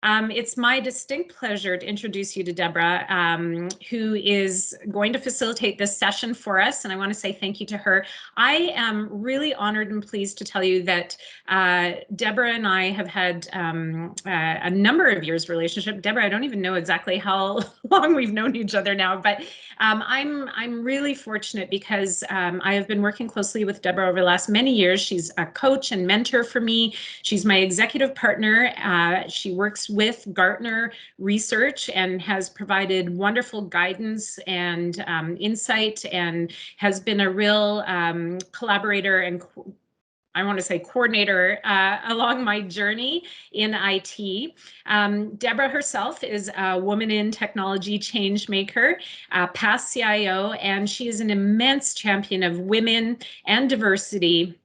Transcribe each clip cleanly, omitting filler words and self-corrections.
It's my distinct pleasure to introduce you to Debra, who is going to facilitate this session for us, and I want to say thank you to her. I am really honored and pleased to tell you that Debra and I have had a number of years relationship. Debra, I don't even know exactly how long we've known each other now, but I'm really fortunate because I have been working closely with Debra over the last many years. She's a coach and mentor for me. She's my executive partner. She works with Gartner research and has provided wonderful guidance and insight, and has been a real collaborator and I want to say coordinator along my journey in IT. Debra herself is a woman in technology change maker, past CIO, and she is an immense champion of women and diversity.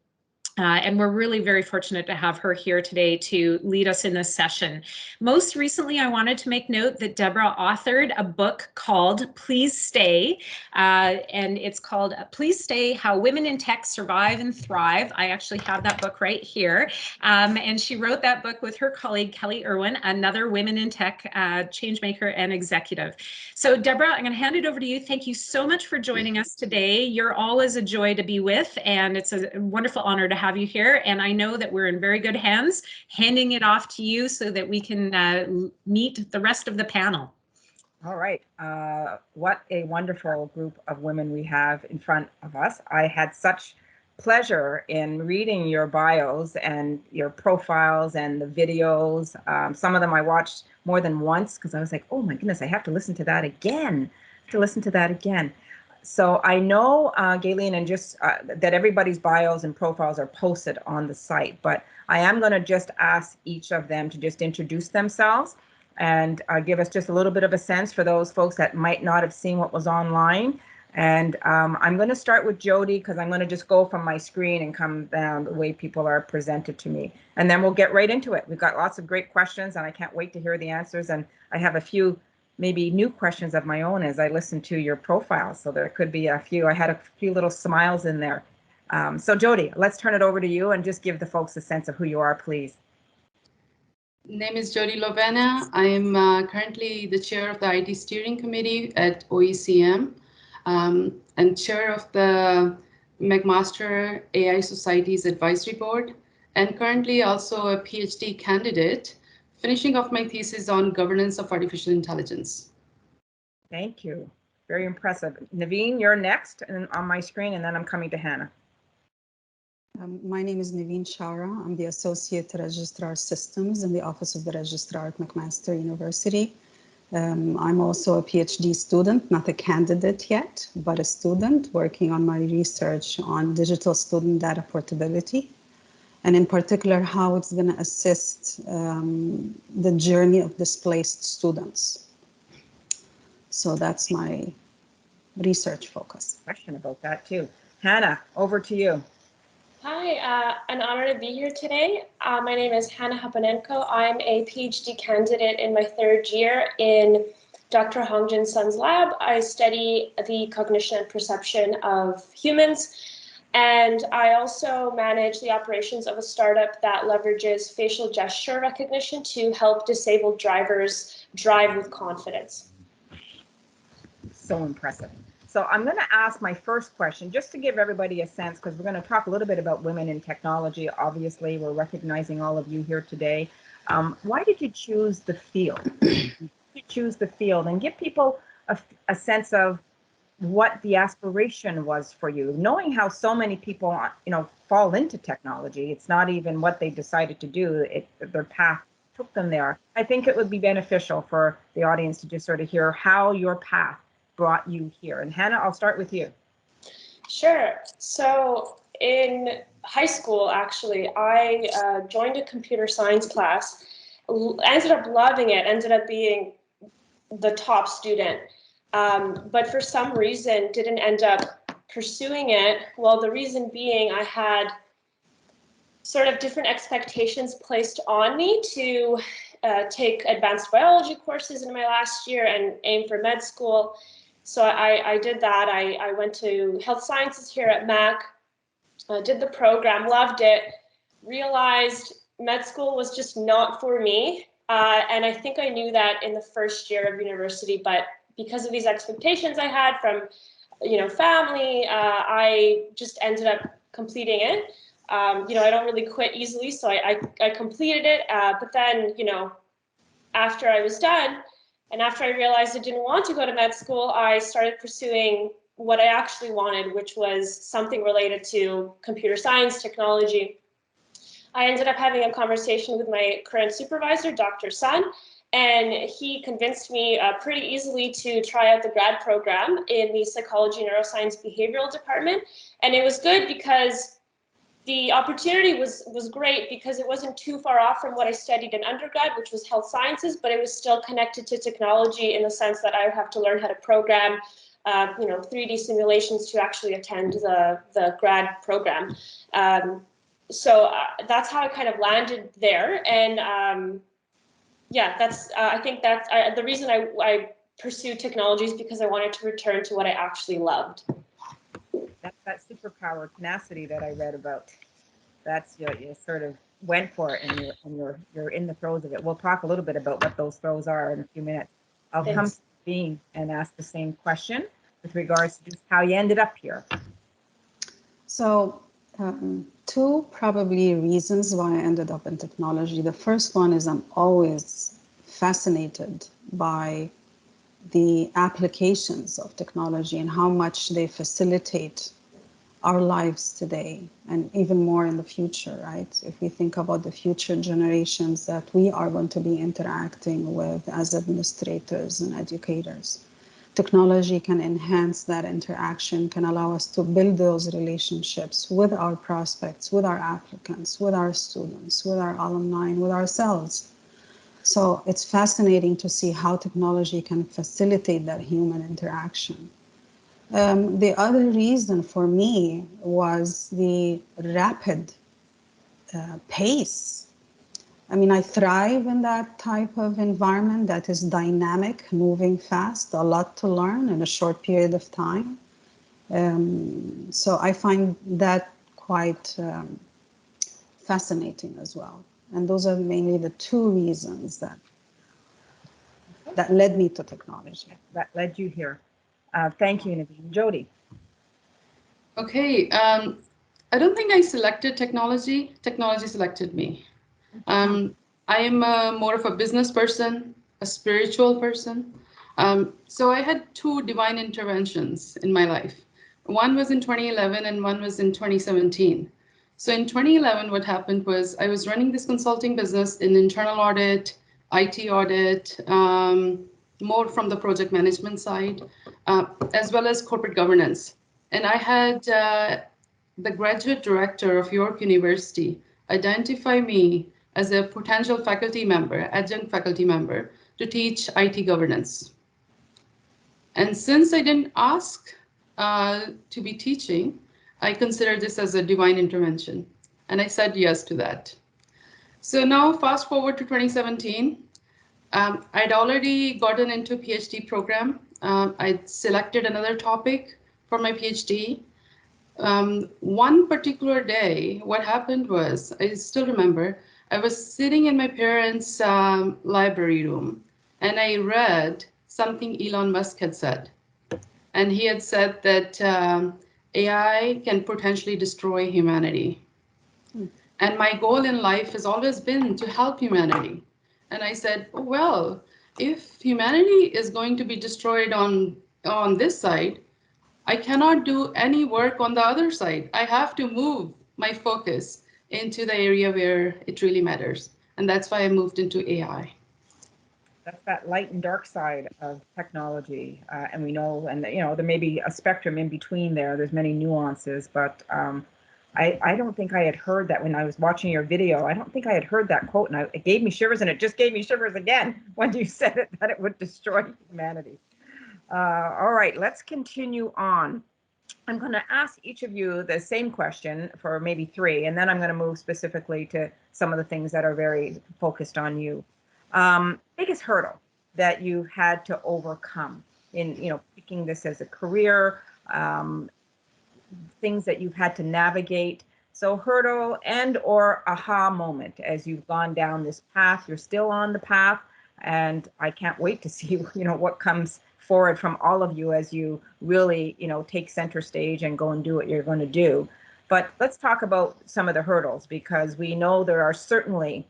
And we're really very fortunate to have her here today to lead us in this session. Most recently, I wanted to make note that Debra authored a book called Please Stay, and it's called Please Stay, How Women in Tech Survive and Thrive. I actually have that book right here. And she wrote that book with her colleague, Kelly Irwin, another Women in Tech changemaker and executive. So Debra, I'm going to hand it over to you. Thank you so much for joining us today. You're always a joy to be with, and it's a wonderful honor to have you here. And I know that we're in very good hands, handing it off to you so that we can meet the rest of the panel. All right. What a wonderful group of women we have in front of us. I had such pleasure in reading your bios and your profiles and the videos. Some of them I watched more than once because I was like, oh my goodness, I have to listen to that again, So I know, Gayleen, and just that everybody's bios and profiles are posted on the site, but I am going to just ask each of them to just introduce themselves and give us just a little bit of a sense for those folks that might not have seen what was online. And I'm going to start with Jodie because I'm going to just go from my screen and come down the way people are presented to me. And then we'll get right into it. We've got lots of great questions and I can't wait to hear the answers. And I have a few maybe new questions of my own as I listen to your profile. So there could be a few, I had a few little smiles in there. So Jodie, let's turn it over to you and just give the folks a sense of who you are, please. Name is Jodie Lobana. I'm currently the chair of the IT steering committee at OECM and chair of the McMaster AI Society's advisory board, and currently also a PhD candidate, finishing off my thesis on governance of artificial intelligence. Thank you. Very impressive. Nevine, you're next on my screen, and then I'm coming to Hanna. My name is Nevine Chawra. I'm the Associate Registrar Systems in the Office of the Registrar at McMaster University. I'm also a PhD student, not a candidate yet, but a student working on my research on digital student data portability, and in particular, how it's going to assist the journey of displaced students. So that's my research focus. Question about that too. Hanna, over to you. Hi, an honor to be here today. My name is Hanna Haponenko. I'm a PhD candidate in my third year in Dr. Hongjin Sun's lab. I study the cognition and perception of humans. And I also manage the operations of a startup that leverages facial gesture recognition to help disabled drivers drive with confidence. So impressive. So I'm going to ask my first question just to give everybody a sense, because we're going to talk a little bit about women in technology. Obviously, we're recognizing all of you here today. Why did you choose the field? And give people a sense of what the aspiration was for you, knowing how so many people, fall into technology. It's not even what they decided to do. Their path took them there. I think it would be beneficial for the audience to just sort of hear how your path brought you here. And Hanna, I'll start with you. Sure. So in high school, actually, I joined a computer science class, ended up loving it, ended up being the top student. But for some reason didn't end up pursuing it. Well, the reason being I had sort of different expectations placed on me to take advanced biology courses in my last year and aim for med school. So I did that. I went to health sciences here at Mac, did the program, loved it, realized med school was just not for me. And I think I knew that in the first year of university, but because of these expectations I had from, family, I just ended up completing it. I don't really quit easily, so I completed it. But then, after I was done, and after I realized I didn't want to go to med school, I started pursuing what I actually wanted, which was something related to computer science, technology. I ended up having a conversation with my current supervisor, Dr. Sun, and he convinced me pretty easily to try out the grad program in the psychology, neuroscience, behavioral department. And it was good because the opportunity was great because it wasn't too far off from what I studied in undergrad, which was health sciences, but it was still connected to technology in the sense that I would have to learn how to program, 3D simulations to actually attend the grad program. So that's how I kind of landed there. And that's I think that's the reason I pursued technology is because I wanted to return to what I actually loved. That's that superpower tenacity that I read about. That's you sort of went for it, and you're in the throes of it. We'll talk a little bit about what those throes are in a few minutes. I'll come to Devine and ask the same question with regards to just how you ended up here. So two probably reasons why I ended up in technology. The first one is I'm always fascinated by the applications of technology and how much they facilitate our lives today and even more in the future, right? If we think about the future generations that we are going to be interacting with as administrators and educators, technology can enhance that interaction, can allow us to build those relationships with our prospects, with our applicants, with our students, with our alumni, with ourselves. So it's fascinating to see how technology can facilitate that human interaction. The other reason for me was the rapid pace. I mean, I thrive in that type of environment that is dynamic, moving fast, a lot to learn in a short period of time. So I find that quite fascinating as well. And those are mainly the two reasons that led me to technology. That led you here. Thank you, Nevine. Jodie. Okay, I don't think I selected technology. Technology selected me. I am more of a business person, a spiritual person. So I had two divine interventions in my life. One was in 2011 and one was in 2017. So in 2011, what happened was I was running this consulting business in internal audit, IT audit, more from the project management side, as well as corporate governance. And I had the graduate director of York University identify me as a potential faculty member, adjunct faculty member, to teach IT governance. And since I didn't ask to be teaching, I consider this as a divine intervention. And I said yes to that. So now fast forward to 2017, I'd already gotten into a PhD program. I'd selected another topic for my PhD. One particular day, what happened was, I still remember, I was sitting in my parents' library room and I read something Elon Musk had said. And he had said that AI can potentially destroy humanity. And my goal in life has always been to help humanity. And I said, oh, well, if humanity is going to be destroyed on this side, I cannot do any work on the other side. I have to move my focus into the area where it really matters. And that's why I moved into AI. That's that light and dark side of technology. And we know, and there may be a spectrum in between there. There's many nuances, but I don't think I had heard that when I was watching your video. I don't think I had heard that quote, and it gave me shivers, and it just gave me shivers again when you said it, that it would destroy humanity. All right, let's continue on. I'm going to ask each of you the same question for maybe three, and then I'm going to move specifically to some of the things that are very focused on you. Biggest hurdle that you had to overcome in picking this as a career, things that you've had to navigate So hurdle and or aha moment as you've gone down this path. You're still on the path, and I can't wait to see what comes forward from all of you as you really take center stage and go and do what you're going to do. But let's talk about some of the hurdles, because we know there are certainly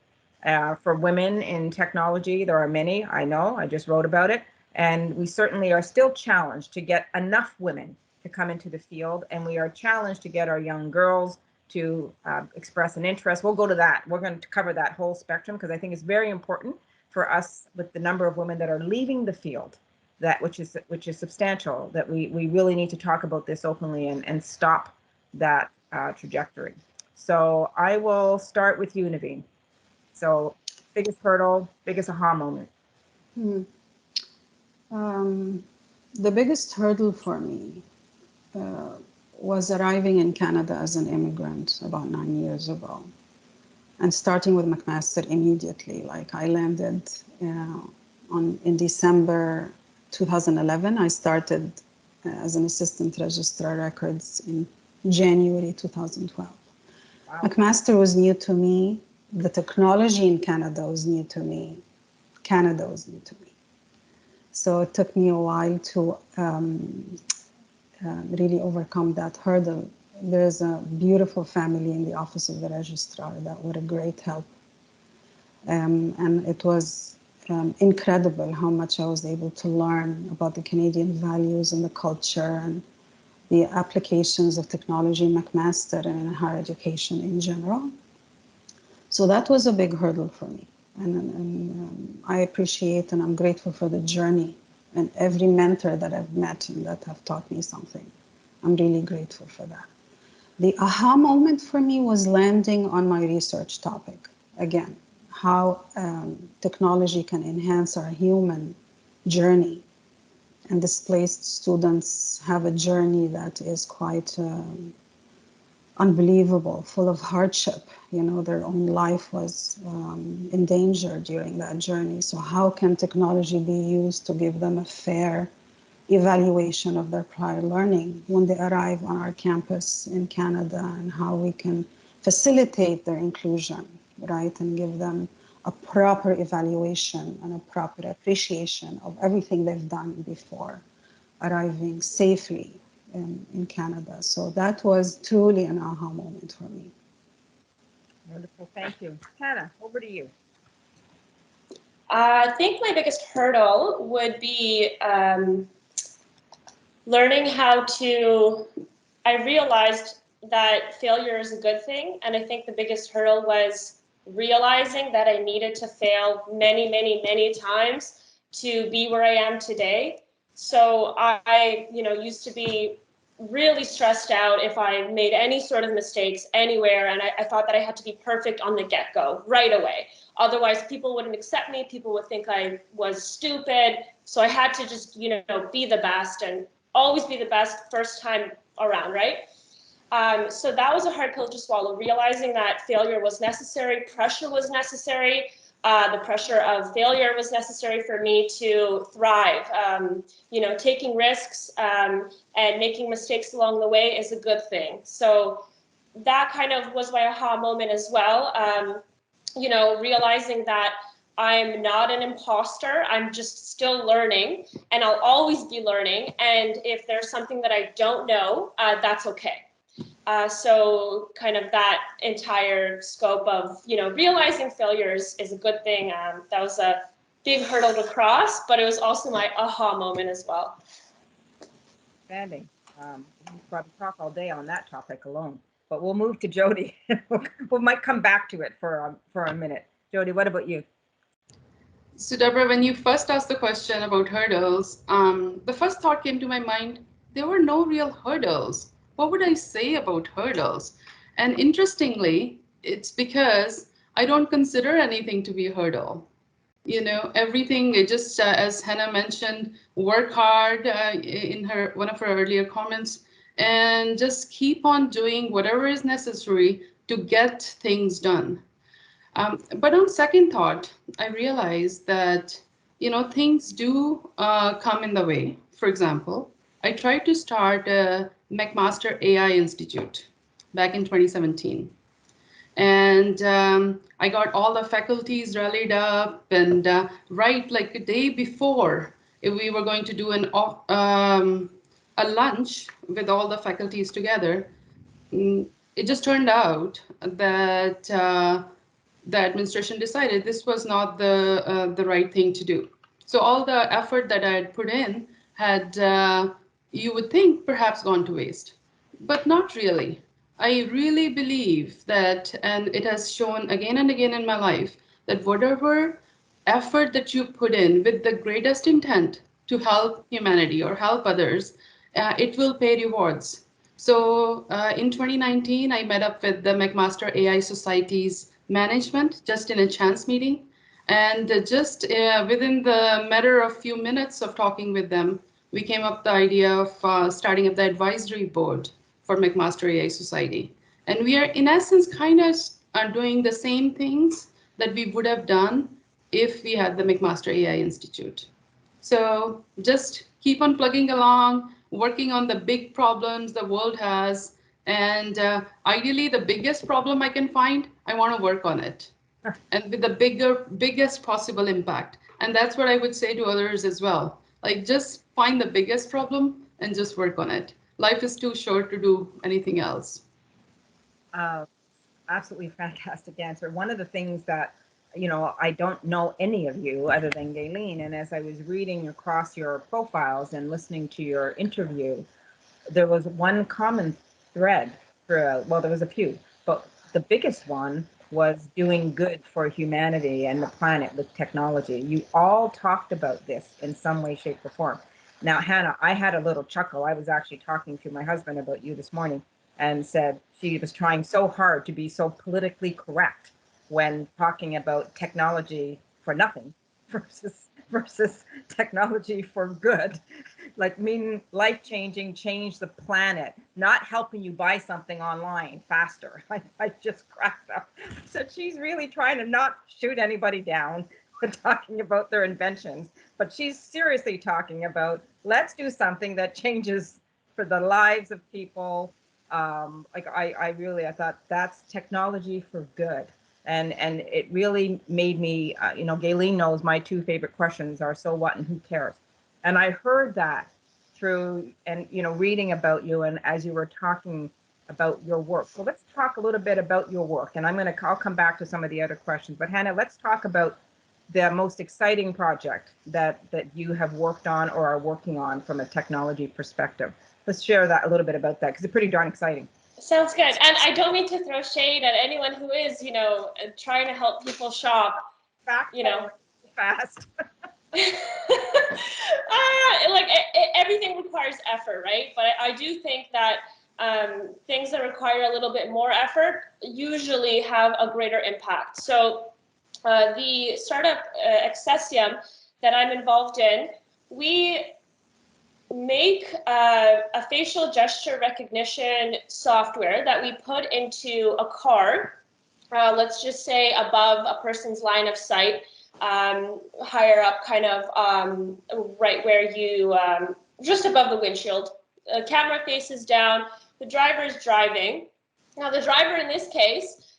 for women in technology, there are many. I know, I just wrote about it, and we certainly are still challenged to get enough women to come into the field, and we are challenged to get our young girls to express an interest. We'll go to that. We're going to cover that whole spectrum, because I think it's very important for us, with the number of women that are leaving the field, that which is substantial, that we really need to talk about this openly and stop that trajectory. So I will start with you, Nevine. So biggest hurdle, biggest aha moment. The biggest hurdle for me was arriving in Canada as an immigrant about 9 years ago, and starting with McMaster immediately. Like, I landed in December 2011. I started as an assistant registrar records in January 2012. Wow. McMaster was new to me. The technology in Canada was new to me. Canada was new to me. So it took me a while to really overcome that hurdle. There's a beautiful family in the Office of the Registrar that were a great help. And it was incredible how much I was able to learn about the Canadian values and the culture and the applications of technology in McMaster and in higher education in general. So that was a big hurdle for me. And I appreciate and I'm grateful for the journey and every mentor that I've met and that have taught me something. I'm really grateful for that. The aha moment for me was landing on my research topic. Again, how technology can enhance our human journey. And displaced students have a journey that is quite unbelievable, full of hardship. Their own life was in danger during that journey. So how can technology be used to give them a fair evaluation of their prior learning when they arrive on our campus in Canada, and how we can facilitate their inclusion, right? And give them a proper evaluation and a proper appreciation of everything they've done before arriving safely in Canada. So that was truly an aha moment for me. Wonderful, thank you. Hanna, over to you. I think my biggest hurdle would be learning how to, I realized that failure is a good thing. And I think the biggest hurdle was realizing that I needed to fail many, many, many times to be where I am today. So I used to be really stressed out if I made any sort of mistakes anywhere, and I thought that I had to be perfect on the get-go right away. Otherwise, people wouldn't accept me. People would think I was stupid. So I had to just, be the best and always be the best first time around, right? So that was a hard pill to swallow, realizing that failure was necessary, pressure was necessary. The pressure of failure was necessary for me to thrive. Taking risks and making mistakes along the way is a good thing. So that kind of was my aha moment as well. Realizing that I'm not an imposter. I'm just still learning, and I'll always be learning. And if there's something that I don't know, that's okay. So kind of that entire scope of, realizing failures is a good thing. That was a big hurdle to cross, but it was also my aha moment as well. Standing. We probably talk all day on that topic alone, but we'll move to Jodie. We might come back to it for a minute. Jodie, what about you? So Debra, when you first asked the question about hurdles, the first thought came to my mind, there were no real hurdles. What would I say about hurdles? And interestingly, it's because I don't consider anything to be a hurdle. Everything, it just, as Hanna mentioned, work hard in one of her earlier comments, and just keep on doing whatever is necessary to get things done. But on second thought, I realized that, things do come in the way. For example, I tried to start a McMaster AI Institute. back in 2017. And I got all the faculties rallied up, and right like a day before, we were going to do a lunch with all the faculties together. It just turned out that the administration decided this was not the right thing to do. So all the effort that I had put in had, you would think, perhaps gone to waste, but not really. I really believe that, and it has shown again and again in my life, that whatever effort that you put in with the greatest intent to help humanity or help others, it will pay rewards. So in 2019, I met up with the McMaster AI Society's management just in a chance meeting. And just within the matter of few minutes of talking with them, we came up the idea of starting up the advisory board for McMaster AI Society. And we are, in essence, kind of are doing the same things that we would have done if we had the McMaster AI Institute. So just keep on plugging along, working on the big problems the world has. And ideally, the biggest problem I can find, I want to work on it. And with the biggest possible impact. And that's what I would say to others as well. Like, just find the biggest problem and just work on it. Life is too short to do anything else. Absolutely fantastic answer. One of the things that, you know, I don't know any of you other than Gayleen, and as I was reading across your profiles and listening to your interview, there was one common thread throughout. Well, there was a few, but the biggest one was doing good for humanity and the planet with technology. You all talked about this in some way, shape, or form. Now, Hanna, I had a little chuckle. I was actually talking to my husband about you this morning and said she was trying so hard to be so politically correct when talking about technology for nothing versus technology for good, like meaning life-changing, change the planet, not helping you buy something online faster. I just cracked up. So she's really trying to not shoot anybody down for talking about their inventions, but she's seriously talking about, let's do something that changes for the lives of people. I thought that's technology for good. And it really made me, you know, Gayleen knows my two favorite questions are so what and who cares. And I heard that through, and, you know, reading about you and as you were talking about your work. So let's talk a little bit about your work. And I'll come back to some of the other questions. But Hanna, let's talk about the most exciting project that you have worked on or are working on from a technology perspective. Let's share that a little bit about that, because it's pretty darn exciting. Sounds good. And I don't mean to throw shade at anyone who is, you know, trying to help people shop, you know. Fast. Everything requires effort, right? But I do think that things that require a little bit more effort usually have a greater impact. So the startup Accessium that I'm involved in, we make a facial gesture recognition software that we put into a car, let's just say above a person's line of sight, higher up, kind of right where you, just above the windshield. The camera faces down, the driver is driving. Now the driver in this case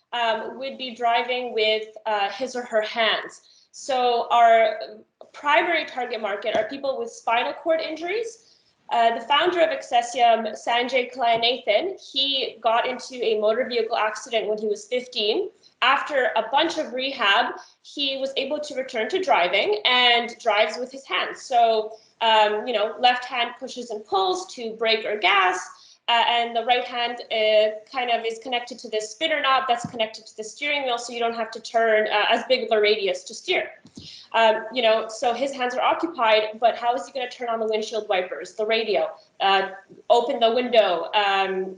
would be driving with his or her hands. So our primary target market are people with spinal cord injuries. The founder of Accessium, Sanjay Kalanathan, he got into a motor vehicle accident when he was 15. After a bunch of rehab, he was able to return to driving and drives with his hands. So, you know, left hand pushes and pulls to brake or gas, and the right hand kind of is connected to this spinner knob that's connected to the steering wheel, so you don't have to turn as big of a radius to steer. You know, so his hands are occupied, but how is he going to turn on the windshield wipers, the radio, open the window,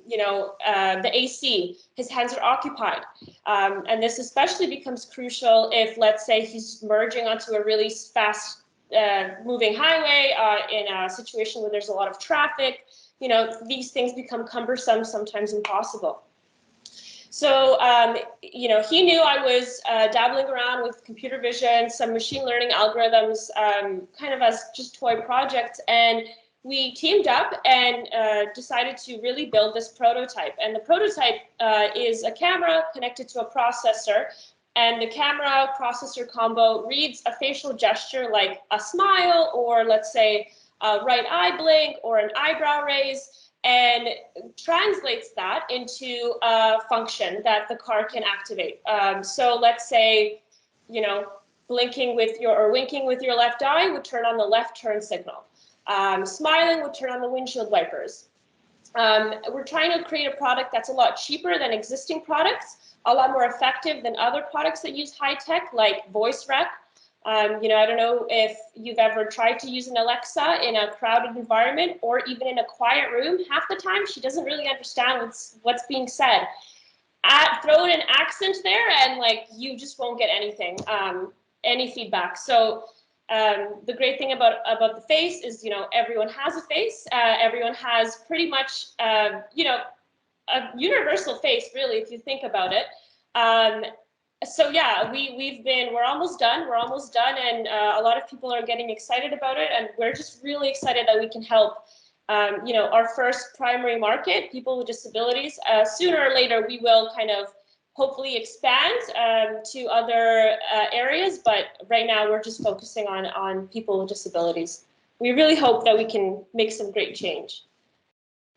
you know, the AC? His hands are occupied. And this especially becomes crucial if, let's say, he's merging onto a really fast moving highway in a situation where there's a lot of traffic. You know, these things become cumbersome, sometimes impossible. So, you know, he knew I was dabbling around with computer vision, some machine learning algorithms, kind of as just toy projects. And we teamed up and decided to really build this prototype. And the prototype is a camera connected to a processor, and the camera processor combo reads a facial gesture like a smile, or let's say a right eye blink or an eyebrow raise, and translates that into a function that the car can activate. So let's say, you know, blinking with your, or winking with your left eye would turn on the left turn signal. Smiling would turn on the windshield wipers. We're trying to create a product that's a lot cheaper than existing products, a lot more effective than other products that use high tech, like voice rec. You know, I don't know if you've ever tried to use an Alexa in a crowded environment or even in a quiet room. Half the time, she doesn't really understand what's being said. Throw in an accent there, and like you just won't get anything, any feedback. So the great thing about the face is, you know, everyone has a face. Everyone has pretty much, you know, a universal face, really, if you think about it. So yeah, we're almost done. We're almost done, and a lot of people are getting excited about it, and we're just really excited that we can help. You know, our first primary market, people with disabilities. Sooner or later, we will kind of hopefully expand to other areas, but right now we're just focusing on people with disabilities. We really hope that we can make some great change.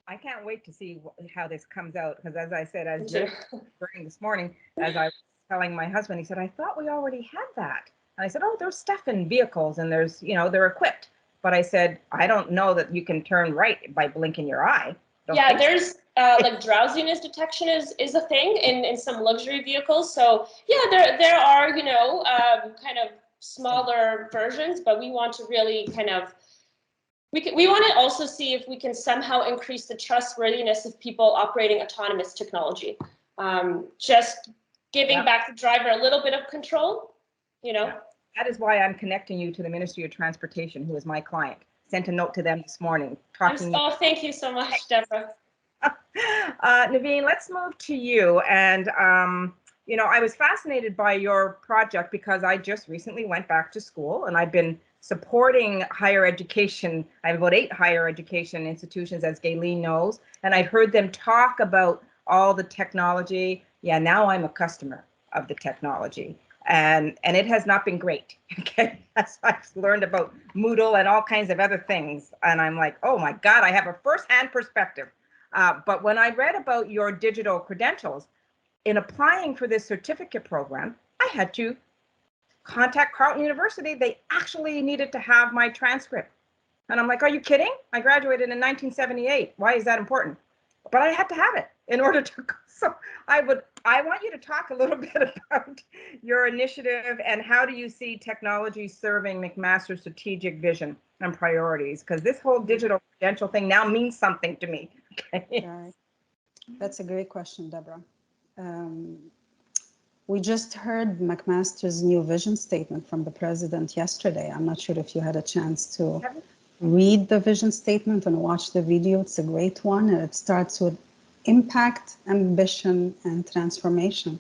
I can't wait to see how this comes out, because as I said, as you're burning this morning, as I was telling my husband, he said, I thought we already had that. And I said, oh, there's stuff in vehicles and there's, you know, they're equipped. But I said, I don't know that you can turn right by blinking your eye. Yeah, there's like drowsiness detection is a thing in some luxury vehicles. So yeah, there are, you know, kind of smaller versions, but we want to really kind of, we want to also see if we can somehow increase the trustworthiness of people operating autonomous technology. Just giving back the driver a little bit of control, you know. That is why I'm connecting you to the Ministry of Transportation, who is my client. Sent a note to them this morning. Oh, thank you so much, Debra. Nevine, let's move to you. And, you know, I was fascinated by your project because I just recently went back to school, and I've been supporting higher education. I have about 8 higher education institutions, as Gayleen knows, and I've heard them talk about all the technology. Yeah, now I'm a customer of the technology. And it has not been great. Okay, as I've learned about Moodle and all kinds of other things, and I'm like, oh my God, I have a first-hand perspective. But when I read about your digital credentials, in applying for this certificate program, I had to contact Carleton University. They actually needed to have my transcript, and I'm like, are you kidding? I graduated in 1978. Why is that important? But I had to have it in order to. So I want you to talk a little bit about your initiative and how do you see technology serving McMaster's strategic vision and priorities? Because this whole digital credential thing now means something to me. Okay. Right. That's a great question, Debra. We just heard McMaster's new vision statement from the president yesterday. I'm not sure if you had a chance to read the vision statement and watch the video. It's a great one, and it starts with impact, ambition, and transformation.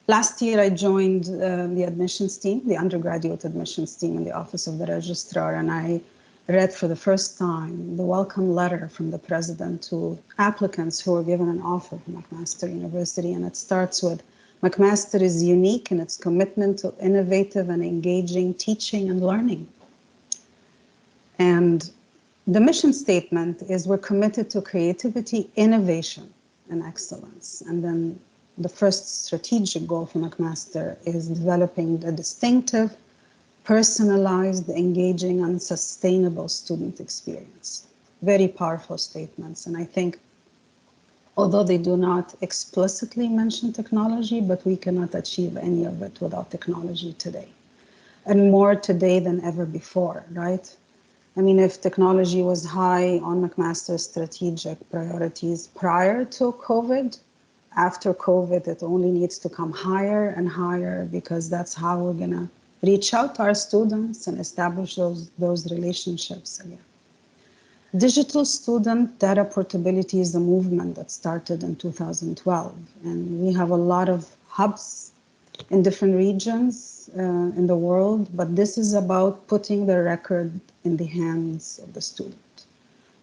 Last year, I joined the admissions team, the undergraduate admissions team in the Office of the Registrar, and I read for the first time the welcome letter from the president to applicants who were given an offer from McMaster University, and it starts with, McMaster is unique in its commitment to innovative and engaging teaching and learning. And the mission statement is we're committed to creativity, innovation, and excellence. And then the first strategic goal for McMaster is developing a distinctive, personalized, engaging, and sustainable student experience. Very powerful statements. And I think, although they do not explicitly mention technology, but we cannot achieve any of it without technology today. And more today than ever before, right? I mean, if technology was high on McMaster's strategic priorities prior to COVID, after COVID, it only needs to come higher and higher, because that's how we're gonna reach out to our students and establish those relationships again. Digital student data portability is a movement that started in 2012, and we have a lot of hubs in different regions in the world, but this is about putting the record in the hands of the student.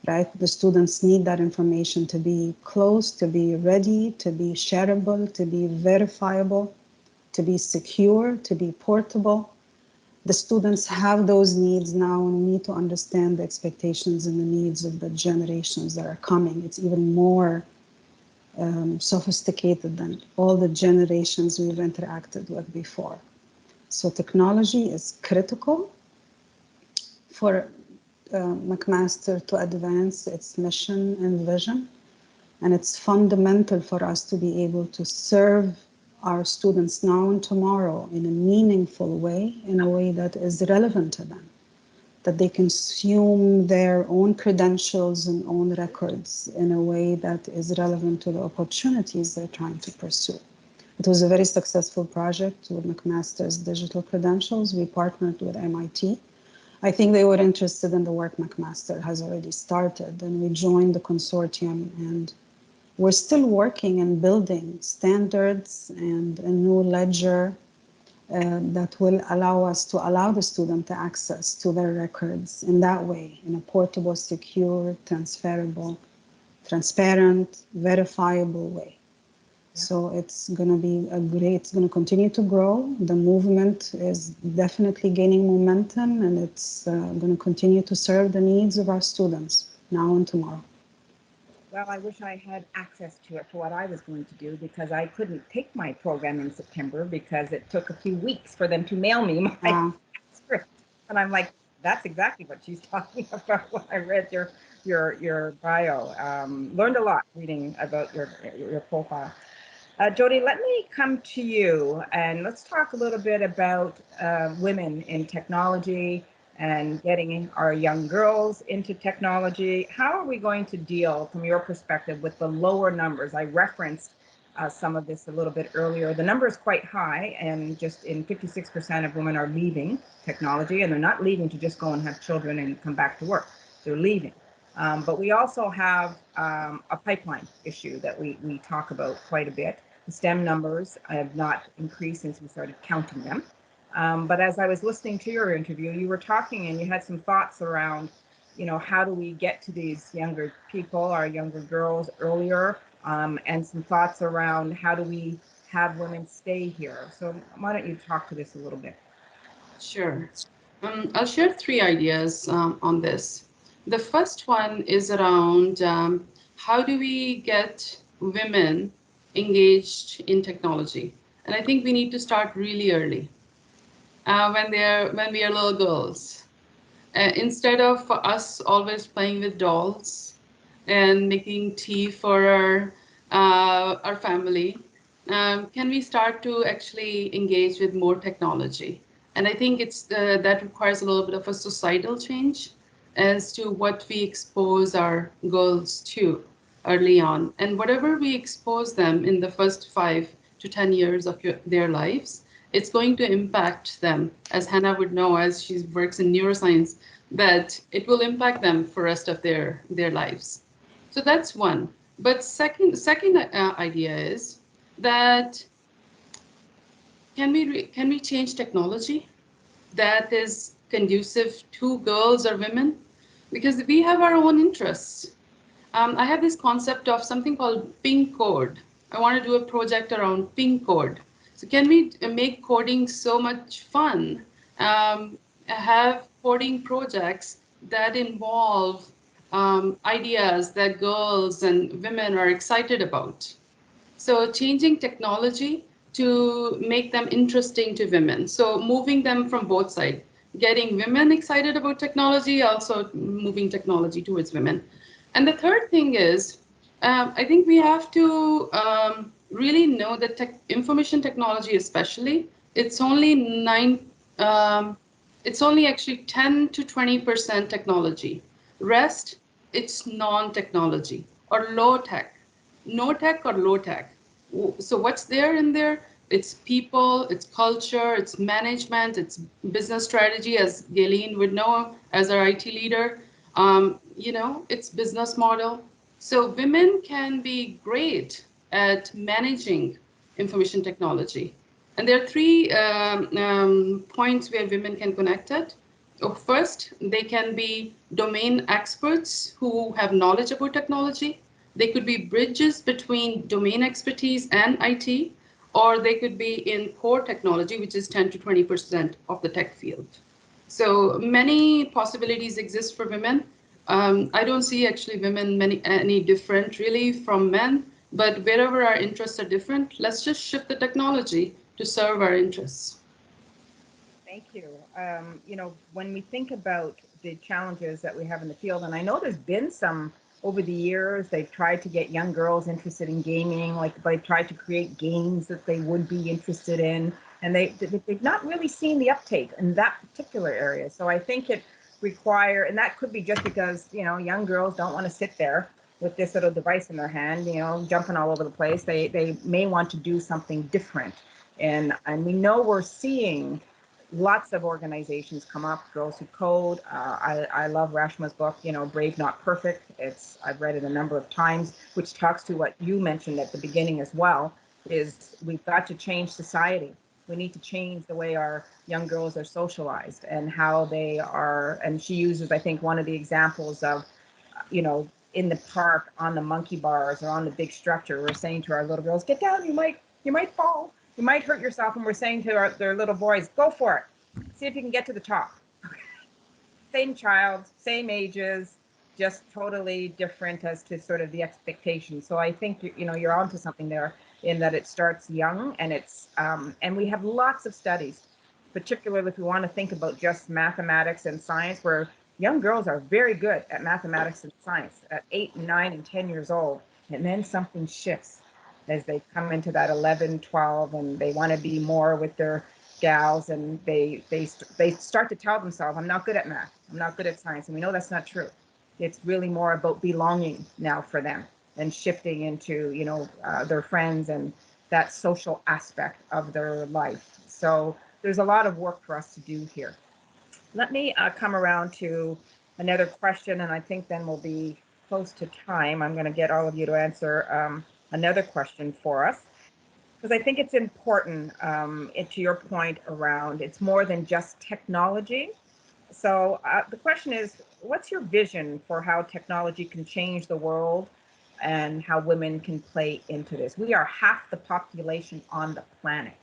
Right? The students need that information to be close, to be ready, to be shareable, to be verifiable, to be secure, to be portable. The students have those needs now, and we need to understand the expectations and the needs of the generations that are coming. It's even more sophisticated than all the generations we've interacted with before. So technology is critical for McMaster to advance its mission and vision. And it's fundamental for us to be able to serve our students now and tomorrow in a meaningful way, in a way that is relevant to them, that they consume their own credentials and own records in a way that is relevant to the opportunities they're trying to pursue. It was a very successful project with McMaster's digital credentials. We partnered with MIT. I think they were interested in the work McMaster has already started, and we joined the consortium, and we're still working and building standards and a new ledger that will allow us to allow the student to access to their records in that way, in a portable, secure, transferable, transparent, verifiable way. So it's going to be it's going to continue to grow. The movement is definitely gaining momentum, and it's going to continue to serve the needs of our students now and tomorrow. Well, I wish I had access to it for what I was going to do, because I couldn't take my program in September because it took a few weeks for them to mail me my script. And I'm like, that's exactly what she's talking about when I read your bio. Learned a lot reading about your profile. Jodie, let me come to you, and let's talk a little bit about women in technology and getting our young girls into technology. How are we going to deal, from your perspective, with the lower numbers? I referenced some of this a little bit earlier. The number is quite high, and just in 56% of women are leaving technology, and they're not leaving to just go and have children and come back to work. They're leaving. But we also have a pipeline issue that we talk about quite a bit. The STEM numbers have not increased since we started counting them. But as I was listening to your interview, you were talking and you had some thoughts around, how do we get to these younger people, our younger girls earlier, and some thoughts around how do we have women stay here. So why don't you talk to this a little bit? Sure. I'll share 3 ideas on this. The first one is around how do we get women engaged in technology? And I think we need to start really early, when we are little girls. Instead of us always playing with dolls and making tea for our family, can we start to actually engage with more technology? And I think that requires a little bit of a societal change as to what we expose our girls to early on. And whatever we expose them in the first 5 to 10 years of their lives, it's going to impact them, as Hanna would know, as she works in neuroscience, that it will impact them for the rest of their lives. So that's one. But second idea is that can we change technology that is conducive to girls or women? Because we have our own interests. I have this concept of something called pink code. I want to do a project around pink code. So can we make coding so much fun? Have coding projects that involve ideas that girls and women are excited about. So changing technology to make them interesting to women. So moving them from both sides, getting women excited about technology, also moving technology towards women. And the third thing is, I think we have to really know that information technology, especially, it's only actually 10 to 20% technology. Rest, it's non-technology or low tech, no tech or low tech. So what's there in there? It's people, it's culture, it's management, it's business strategy, as Gayleen would know as our IT leader. It's business model. So women can be great at managing information technology. And there are three points where women can connect it. First, they can be domain experts who have knowledge about technology. They could be bridges between domain expertise and IT, or they could be in core technology, which is 10 to 20% of the tech field. So many possibilities exist for women. I don't see actually women any different really from men, but wherever our interests are different, let's just shift the technology to serve our interests. Thank you. You know, when we think about the challenges that we have in the field, and I know there's been some over the years, they've tried to get young girls interested in gaming, like they've tried to create games that they would be interested in, and they've not really seen the uptake in that particular area. So I think it and that could be just because, you know, young girls don't want to sit there with this little device in their hand, you know, jumping all over the place. They may want to do something different. And we know we're seeing lots of organizations come up, Girls Who Code. I love Rashma's book, you know, Brave Not Perfect. I've read it a number of times, which talks to what you mentioned at the beginning as well, is we've got to change society. We need to change the way our young girls are socialized and how they are. And she uses, I think, one of the examples of, you know, in the park on the monkey bars or on the big structure, we're saying to our little girls, get down, you might fall. You might hurt yourself, and we're saying to their little boys, go for it. See if you can get to the top. Same child, same ages, just totally different as to sort of the expectations. So I think you're onto something there in that it starts young, and and we have lots of studies, particularly if we want to think about just mathematics and science, where young girls are very good at mathematics and science at 8, 9, and 10 years old, and then something shifts as they come into that 11, 12, and they want to be more with their gals, and they start to tell themselves, I'm not good at math, I'm not good at science, and we know that's not true. It's really more about belonging now for them and shifting into, you know, their friends and that social aspect of their life. So there's a lot of work for us to do here. Let me come around to another question, and I think then we'll be close to time. I'm going to get all of you to answer another question for us, because I think it's important to your point around it's more than just technology. So the question is, what's your vision for how technology can change the world and how women can play into this? We are half the population on the planet.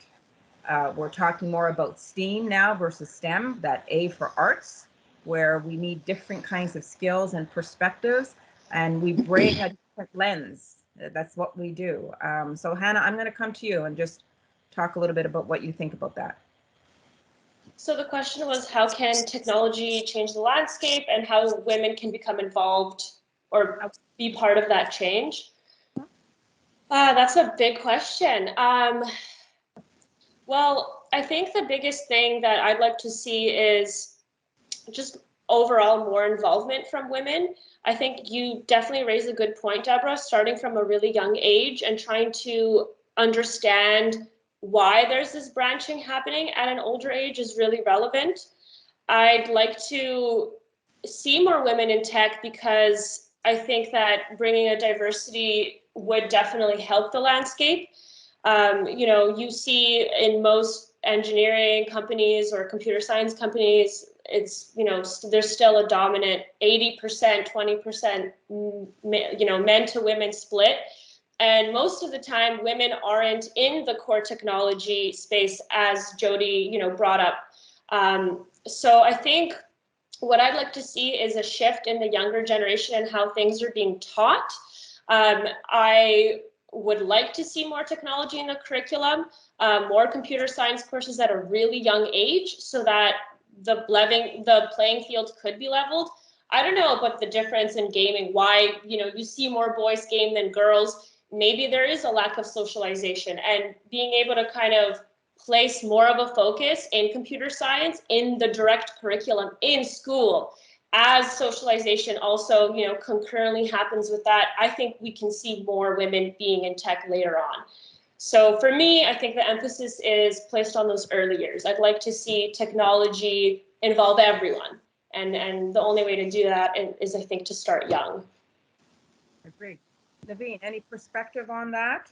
We're talking more about STEAM now versus STEM, that A for arts, where we need different kinds of skills and perspectives, and we bring a different lens. That's what we do. So Hanna, I'm going to come to you and just talk a little bit about what you think about that. So the question was, how can technology change the landscape and how women can become involved or be part of that change? That's a big question. Well, I think the biggest thing that I'd like to see is just overall more involvement from women. I think you definitely raise a good point, Debra, starting from a really young age and trying to understand why there's this branching happening at an older age is really relevant. I'd like to see more women in tech because I think that bringing a diversity would definitely help the landscape. You know, you see in most engineering companies or computer science companies, it's, you know, there's still a dominant 80%, 20%, you know, men to women split. And most of the time, women aren't in the core technology space, as Jodie, you know, brought up. So I think what I'd like to see is a shift in the younger generation and how things are being taught. I would like to see more technology in the curriculum, more computer science courses at a really young age, so that the playing field could be leveled. I don't know about the difference in gaming, why, you know, you see more boys game than girls. Maybe there is a lack of socialization, and being able to kind of place more of a focus in computer science in the direct curriculum in school, as socialization also, you know, concurrently happens with that. I think we can see more women being in tech later on. So for me, I think the emphasis is placed on those early years. I'd like to see technology involve everyone. And the only way to do that is, I think, to start young. Agreed. Nevine, any perspective on that?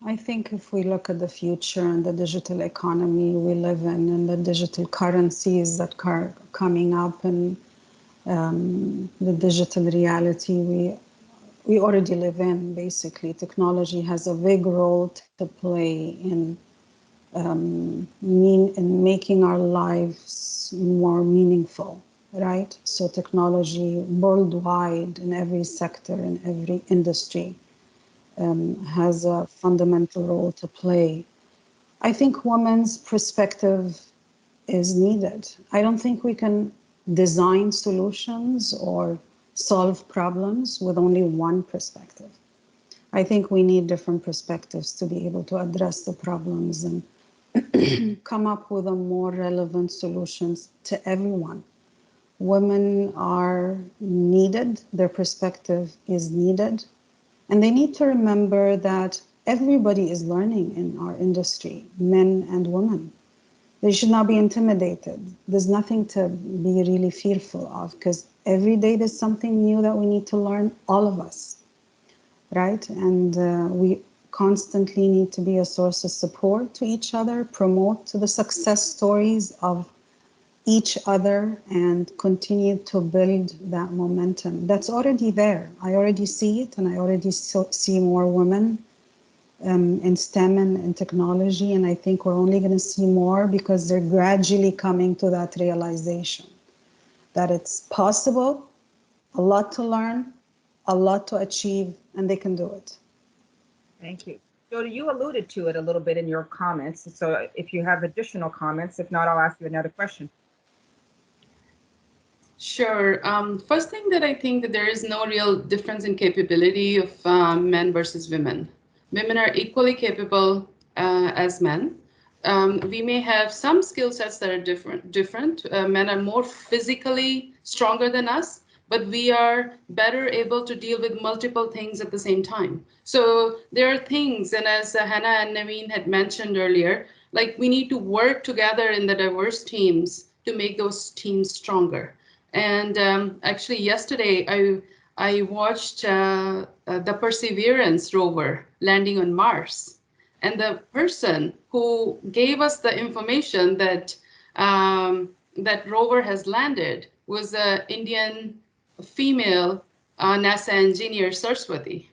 I think if we look at the future and the digital economy we live in and the digital currencies that are coming up and the digital reality we already live in, basically, technology has a big role to play in in making our lives more meaningful, right? So technology worldwide in every sector, in every industry, has a fundamental role to play. I think women's perspective is needed. I don't think we can design solutions or solve problems with only one perspective. I think we need different perspectives to be able to address the problems and come up with a more relevant solutions to everyone. Women are needed, their perspective is needed, and they need to remember that everybody is learning in our industry, men and women. They should not be intimidated. There's nothing to be really fearful of because every day there's something new that we need to learn, all of us, right? And we constantly need to be a source of support to each other, promote the success stories of each other, and continue to build that momentum. That's already there. I already see it, and I already see more women in STEM and in technology, and I think we're only going to see more because they're gradually coming to that realization that it's possible, a lot to learn, a lot to achieve, and they can do it. Thank you. Jodie, you alluded to it a little bit in your comments. So if you have additional comments, if not, I'll ask you another question. Sure. First thing that I think that there is no real difference in capability of men versus women. Women are equally capable as men. We may have some skill sets that are different. Men are more physically stronger than us, but we are better able to deal with multiple things at the same time. So there are things, and as Hanna and Nevine had mentioned earlier, like we need to work together in the diverse teams to make those teams stronger. And actually yesterday, I watched the Perseverance rover landing on Mars. And the person who gave us the information that that rover has landed was an Indian female NASA engineer, Saraswati.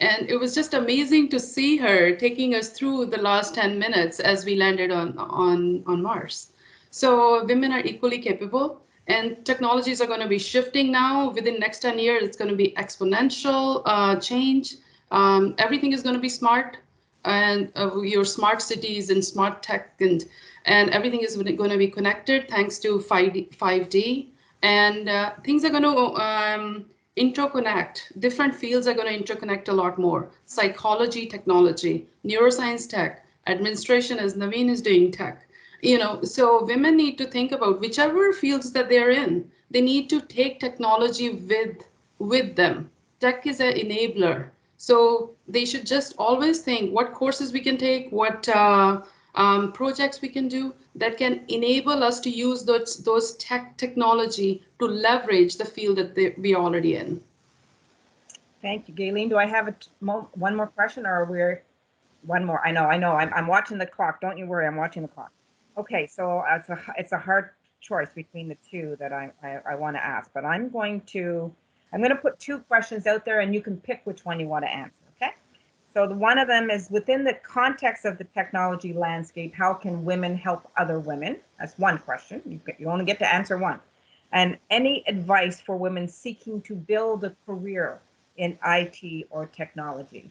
And it was just amazing to see her taking us through the last 10 minutes as we landed on Mars. So women are equally capable, and technologies are going to be shifting now. Within next 10 years, it's going to be exponential change. Everything is going to be smart, and your smart cities and smart tech, and everything is going to be connected thanks to 5D. And things are going to interconnect. Different fields are going to interconnect a lot more. Psychology, technology, neuroscience, tech, administration, as Nevine is doing tech. So women need to think about whichever fields that they're in, they need to take technology with them. Tech is an enabler. So they should just always think what courses we can take, what projects we can do that can enable us to use those technology to leverage the field that we're already in. Thank you, Gayleen. Do I have one more question, or we're one more? I know. I'm watching the clock. Don't you worry. I'm watching the clock. Okay, so it's a hard choice between the two that I want to ask, but I'm going to put two questions out there, and you can pick which one you want to answer. Okay. So one of them is, within the context of the technology landscape, how can women help other women? That's one question. You only get to answer one. And any advice for women seeking to build a career in IT or technology?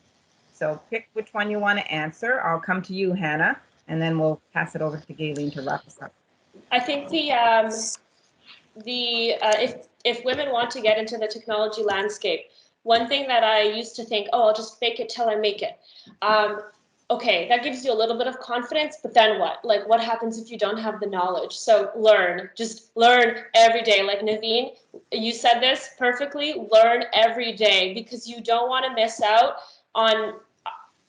So pick which one you want to answer. I'll come to you, Hanna, and then we'll pass it over to Gayleen to wrap us up. I think if women want to get into the technology landscape, one thing that I used to think, oh, I'll just fake it till I make it. Okay, that gives you a little bit of confidence, but then what? Like, what happens if you don't have the knowledge? So just learn every day. Like Nevine, you said this perfectly, learn every day, because you don't want to miss out on,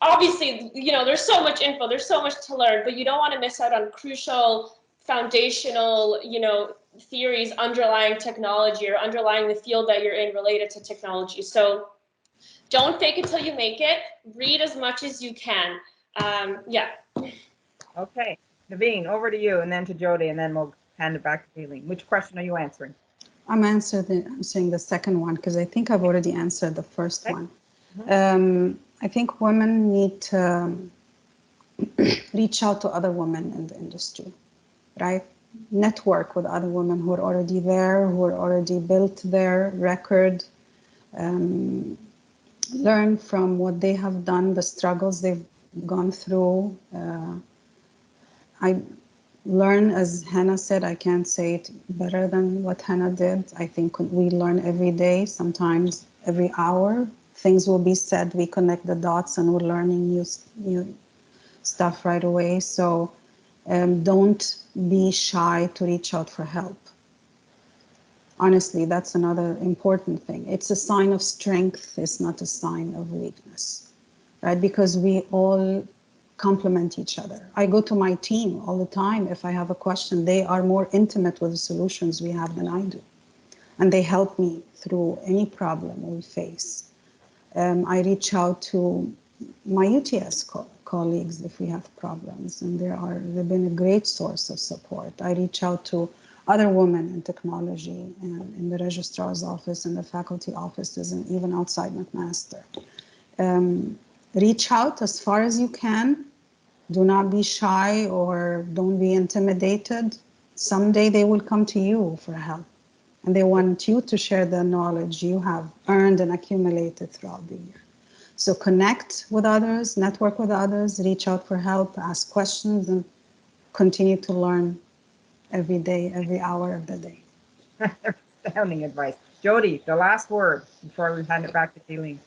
obviously, there's so much info, there's so much to learn, but you don't want to miss out on crucial, foundational, theories underlying technology or underlying the field that you're in related to technology. So don't fake it till you make it. Read as much as you can. Yeah. Okay, Nevine, over to you, and then to Jodie, and then we'll hand it back to Gayleen. Which question are you answering? I'm answering the second one because I think I've already answered the first Okay. one. I think women need to reach out to other women in the industry, right? Network with other women who are already there, who are already built their record. Learn from what they have done, the struggles they've gone through. I learn, as Hanna said, I can't say it better than what Hanna did. I think we learn every day, sometimes every hour. Things will be said, we connect the dots, and we're learning new stuff right away. So don't be shy to reach out for help. Honestly, that's another important thing. It's a sign of strength. It's not a sign of weakness, right? Because we all complement each other. I go to my team all the time. If I have a question, they are more intimate with the solutions we have than I do. And they help me through any problem we face. I reach out to my UTS colleagues if we have problems, and they've been a great source of support. I reach out to other women in technology and in the registrar's office and the faculty offices and even outside McMaster. Reach out as far as you can. Do not be shy or don't be intimidated. Someday they will come to you for help, and they want you to share the knowledge you have earned and accumulated throughout the year. So connect with others, network with others, reach out for help, ask questions, and continue to learn every day, every hour of the day. Astounding advice. Jodie, the last word before we hand it back to Gayleen.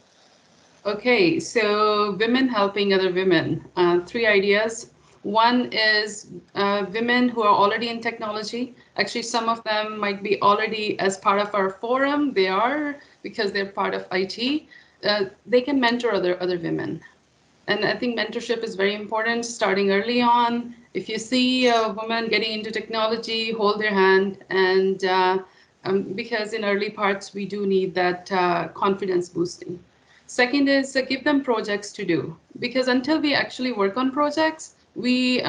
Okay, so women helping other women. 3 ideas. One is women who are already in technology. Actually, some of them might be already as part of our forum. They are, because they're part of IT. They can mentor other women. And I think mentorship is very important, starting early on. If you see a woman getting into technology, hold their hand. And because in early parts, we do need that confidence boosting. Second is give them projects to do, because until we actually work on projects, we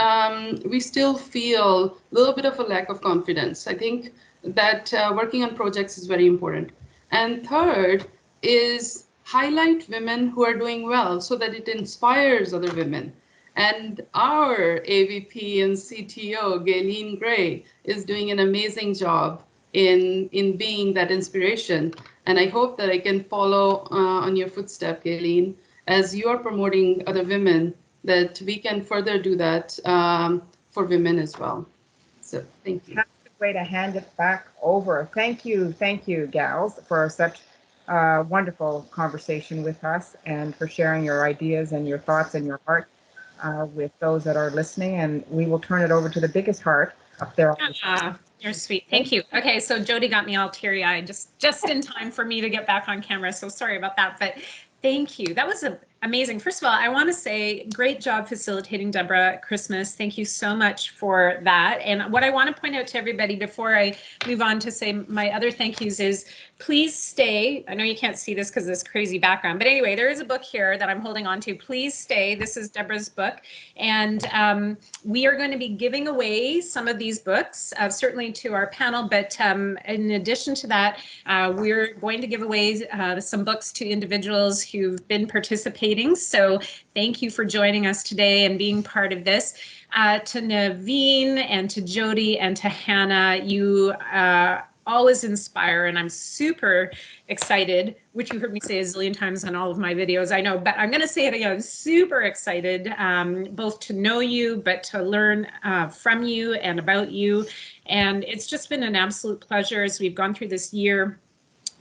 still feel a little bit of a lack of confidence. I think that working on projects is very important. And third is highlight women who are doing well so that it inspires other women. And our AVP and CTO, Gayleen Gray, is doing an amazing job in being that inspiration. And I hope that I can follow on your footstep, Gayleen, as you are promoting other women, that we can further do that for women as well. So thank you. That's a way to hand it back over. Thank you, gals, for such wonderful conversation with us and for sharing your ideas and your thoughts and your heart with those that are listening. And we will turn it over to the biggest heart up there. You're sweet. Thank you. Okay, so Jodie got me all teary-eyed just in time for me to get back on camera. So sorry about that, but thank you. That was amazing. First of all, I want to say great job facilitating, Debra, Christmas. Thank you so much for that. And what I want to point out to everybody before I move on to say my other thank yous is please stay. I know you can't see this because of this crazy background, but anyway, there is a book here that I'm holding on to. Please stay. This is Debra's book. And we are going to be giving away some of these books, certainly to our panel. But in addition to that, we're going to give away some books to individuals who've been participating. So thank you for joining us today and being part of this. To Nevine and to Jodie and to Hanna, you always inspire, and I'm super excited, which you heard me say a zillion times on all of my videos, I know, but I'm going to say it again. I'm super excited both to know you, but to learn from you and about you. And it's just been an absolute pleasure as we've gone through this year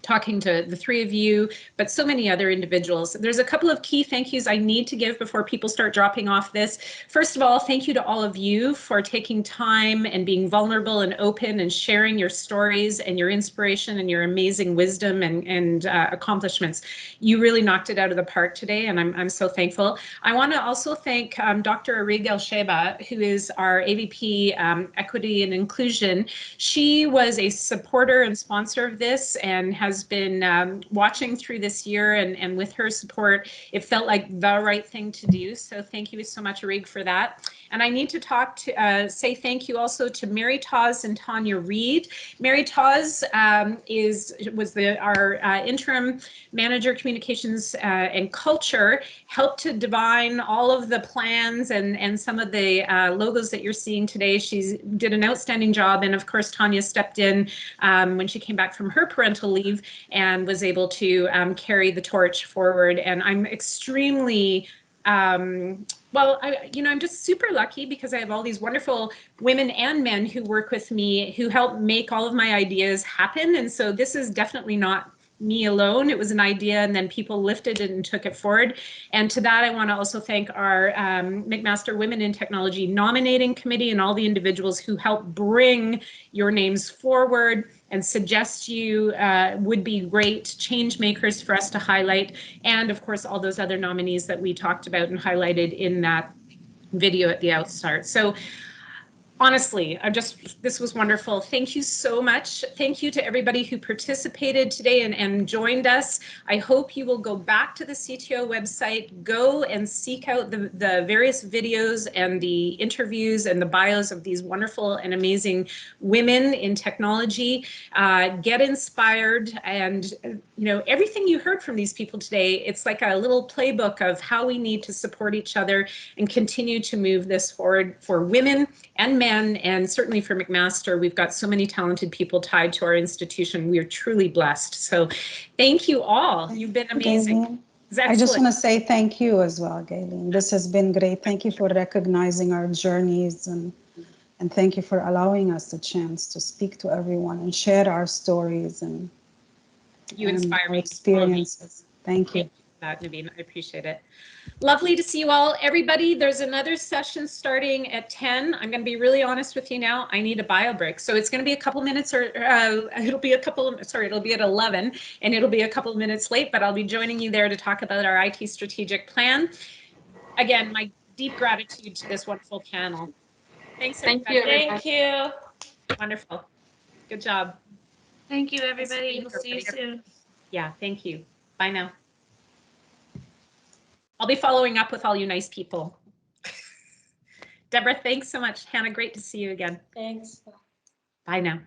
talking to the 3 of you, but so many other individuals. There's a couple of key thank yous I need to give before people start dropping off this. First of all, thank you to all of you for taking time and being vulnerable and open and sharing your stories and your inspiration and your amazing wisdom and accomplishments. You really knocked it out of the park today, and I'm so thankful. I want to also thank Dr. Arig El-Sheba, who is our AVP Equity and Inclusion. She was a supporter and sponsor of this and has has been watching through this year, and with her support, it felt like the right thing to do. So thank you so much, Rig, for that. And I need to say thank you also to Mary Tawes and Tanya Reed. Mary Tawes was our interim manager, communications and culture, helped to divine all of the plans and some of the logos that you're seeing today. She did an outstanding job, and of course Tanya stepped in when she came back from her parental leave and was able to carry the torch forward. And I'm extremely well, I'm just super lucky because I have all these wonderful women and men who work with me, who help make all of my ideas happen. And so this is definitely not me alone. It was an idea, and then people lifted it and took it forward. And to that, I want to also thank our McMaster Women in Technology nominating committee and all the individuals who help bring your names forward and suggest you would be great change makers for us to highlight. And of course, all those other nominees that we talked about and highlighted in that video at the outstart. So honestly, this was wonderful. Thank you so much. Thank you to everybody who participated today and joined us. I hope you will go back to the CTO website, go and seek out the various videos and the interviews and the bios of these wonderful and amazing women in technology. Get inspired, and everything you heard from these people today, it's like a little playbook of how we need to support each other and continue to move this forward for women and men. And certainly for McMaster, we've got so many talented people tied to our institution. We are truly blessed. So thank you all. You've been amazing. I just want to say thank you as well, Gayleen. This has been great. Thank you for recognizing our journeys, and thank you for allowing us the chance to speak to everyone and share our stories and you inspire me. Experiences. Thank you. Nevine, I appreciate it. Lovely to see you all. Everybody, there's another session starting at 10. I'm going to be really honest with you now. I need a bio break. So it's going to be a couple minutes, or it'll be at 11, and it'll be a couple of minutes late, but I'll be joining you there to talk about our IT strategic plan. Again, my deep gratitude to this wonderful panel. Thanks, everybody. Thank you. Wonderful. Good job. Thank you, everybody. We'll see you soon. Yeah, thank you. Bye now. I'll be following up with all you nice people. Debra, thanks so much. Hanna, great to see you again. Thanks. Bye now.